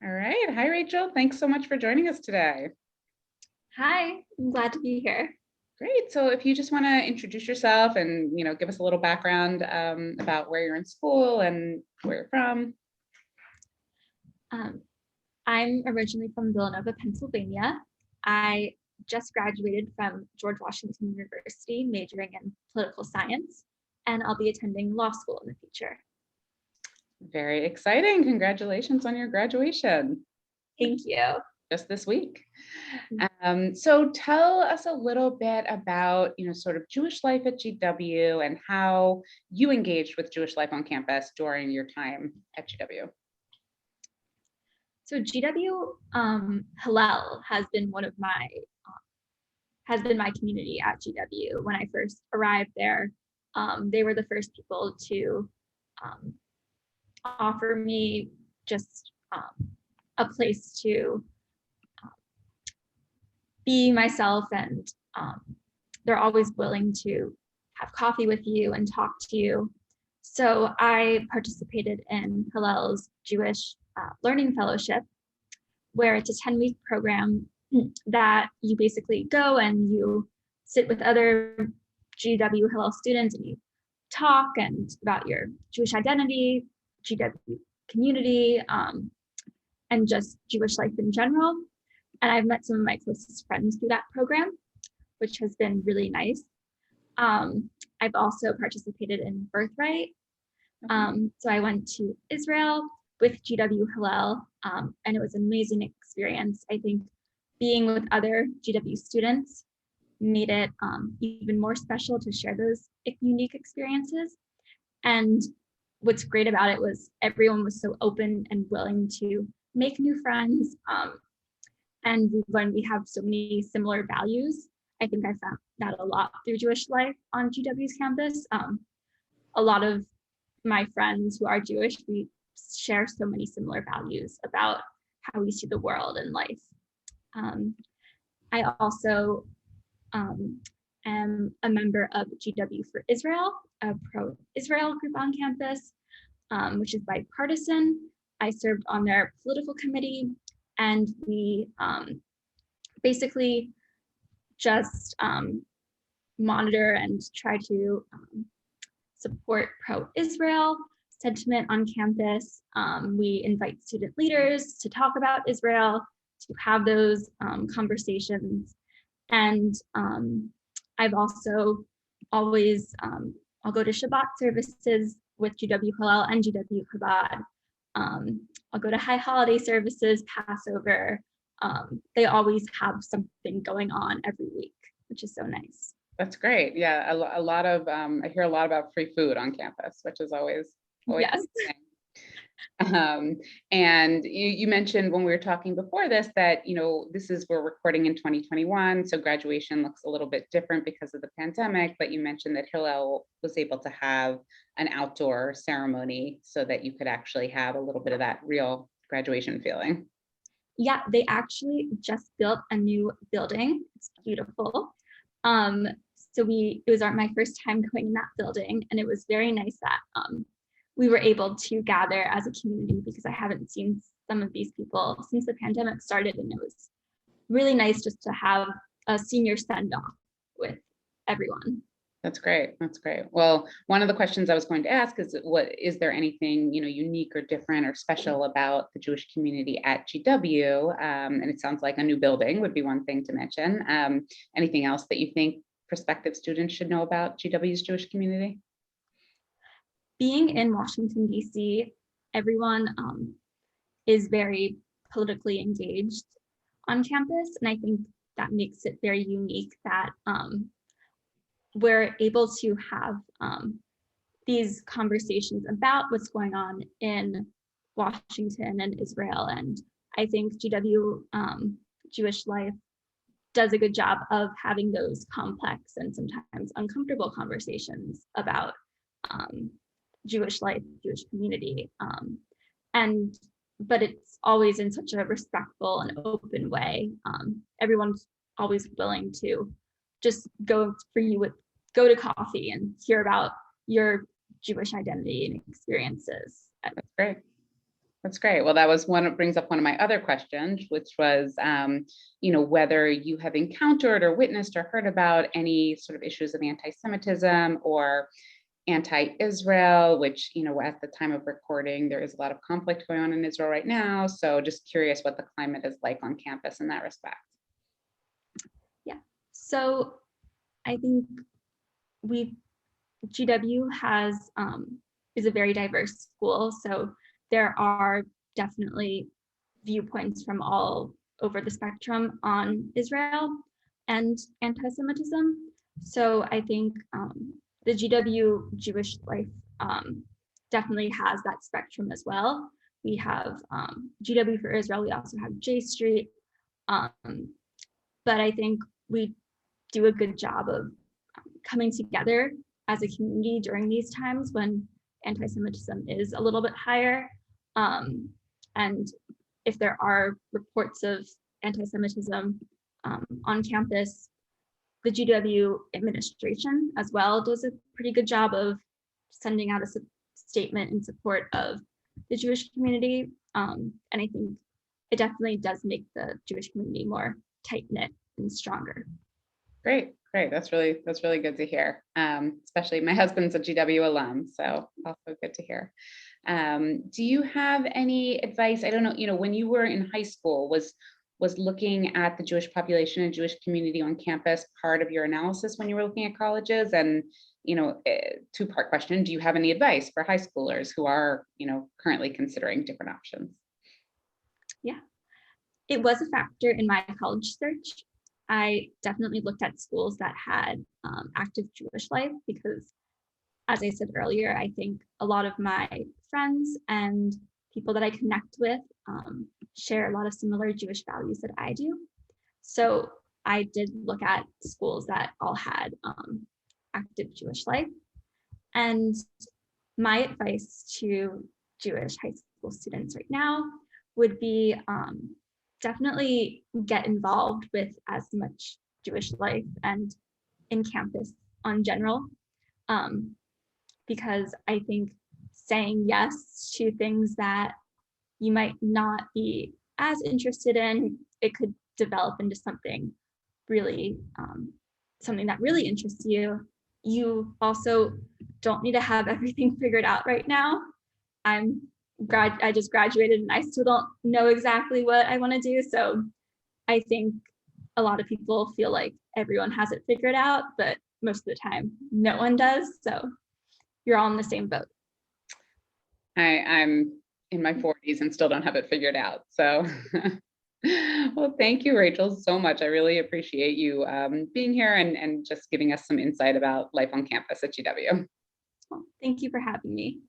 All right. Hi, Rachel. Thanks so much for joining us today. Hi, I'm glad to be here. Great. So if you just want to introduce yourself and, give us a little background about where you're in school and where you're from. Um, I'm originally from Villanova, Pennsylvania. I just graduated from George Washington University, majoring in political science, and I'll be attending law school in the future. Very exciting. Congratulations on your graduation Thank you. just this week. So tell us a little bit about, sort of Jewish life at GW and how you engaged with Jewish life on campus during your time at GW. So GW Hillel has been my community at GW. When I first arrived there, they were the first people to um, offer me just a place to be myself, and they're always willing to have coffee with you and talk to you. So I participated in Hillel's Jewish Learning Fellowship, where it's a 10-week program that you basically go and you sit with other GW Hillel students and you talk and about your Jewish identity, GW community, and just Jewish life in general. And I've met some of my closest friends through that program, which has been really nice. I've also participated in Birthright. So I went to Israel with GW Hillel, and it was an amazing experience. I think being with other GW students made it even more special to share those unique experiences. And what's great about it was everyone was so open and willing to make new friends. And we learned we have so many similar values. I think I found that a lot through Jewish life on GW's campus. A lot of my friends who are Jewish, we share so many similar values about how we see the world and life. I also am a member of GW for Israel, a pro-Israel group on campus, which is bipartisan. I served on their political committee, and we basically just monitor and try to support pro-Israel sentiment on campus. We invite student leaders to talk about Israel, to have those conversations. And I've also always, I'll go to Shabbat services with GW Hillel and GW Chabad. I'll go to high holiday services, Passover. They always have something going on every week, which is so nice. That's great. Yeah, a lot of I hear a lot about free food on campus, which is always Yes. And you mentioned when we were talking before this that we're recording in 2021, so graduation looks a little bit different because of the pandemic. But you mentioned that Hillel was able to have an outdoor ceremony so that you could actually have a little bit of that real graduation feeling. Yeah, they actually just built a new building. It's beautiful. So it was my first time going in that building, and it was very nice that we were able to gather as a community, because I haven't seen some of these people since the pandemic started, and it was really nice just to have a senior send-off with everyone. That's great. That's great. Well, one of the questions I was going to ask is there anything, unique or different or special about the Jewish community at GW? And it sounds like a new building would be one thing to mention. Anything else that you think prospective students should know about GW's Jewish community? Being in Washington, D.C., everyone is very politically engaged on campus. And I think that makes it very unique that we're able to have these conversations about what's going on in Washington and Israel. And I think GW Jewish Life does a good job of having those complex and sometimes uncomfortable conversations about Jewish life, Jewish community. But it's always in such a respectful and open way. Everyone's always willing to just go to coffee and hear about your Jewish identity and experiences. That's great. That's great. Well, that was one, it brings up one of my other questions, which was, whether you have encountered or witnessed or heard about any sort of issues of anti-Semitism or anti-Israel, which, at the time of recording, there is a lot of conflict going on in Israel right now. So just curious what the climate is like on campus in that respect. Yeah. So I think GW is a very diverse school. So there are definitely viewpoints from all over the spectrum on Israel and anti-Semitism. So I think the GW Jewish Life definitely has that spectrum as well. We have GW for Israel. We also have J Street. But I think we do a good job of coming together as a community during these times when anti-Semitism is a little bit higher. And if there are reports of anti-Semitism on campus, the GW administration as well does a pretty good job of sending out a statement in support of the Jewish community. And I think it definitely does make the Jewish community more tight-knit and stronger. Great. That's really good to hear. Especially my husband's a GW alum, so also good to hear. Do you have any advice? I don't know, when you were in high school, was looking at the Jewish population and Jewish community on campus part of your analysis when you were looking at colleges? And, two-part question, do you have any advice for high schoolers who are, currently considering different options? Yeah, it was a factor in my college search. I definitely looked at schools that had active Jewish life because, as I said earlier, I think a lot of my friends and people that I connect with share a lot of similar Jewish values that I do. So I did look at schools that all had active Jewish life. And my advice to Jewish high school students right now would be definitely get involved with as much Jewish life and in campus on general, because I think saying yes to things that you might not be as interested in, it could develop into something really, something that really interests you. You also don't need to have everything figured out right now. I just graduated and I still don't know exactly what I want to do. So I think a lot of people feel like everyone has it figured out, but most of the time no one does. So you're all in the same boat. I'm in my 40s and still don't have it figured out. So, well, thank you, Rachel, so much. I really appreciate you being here and just giving us some insight about life on campus at GW. Well, thank you for having me.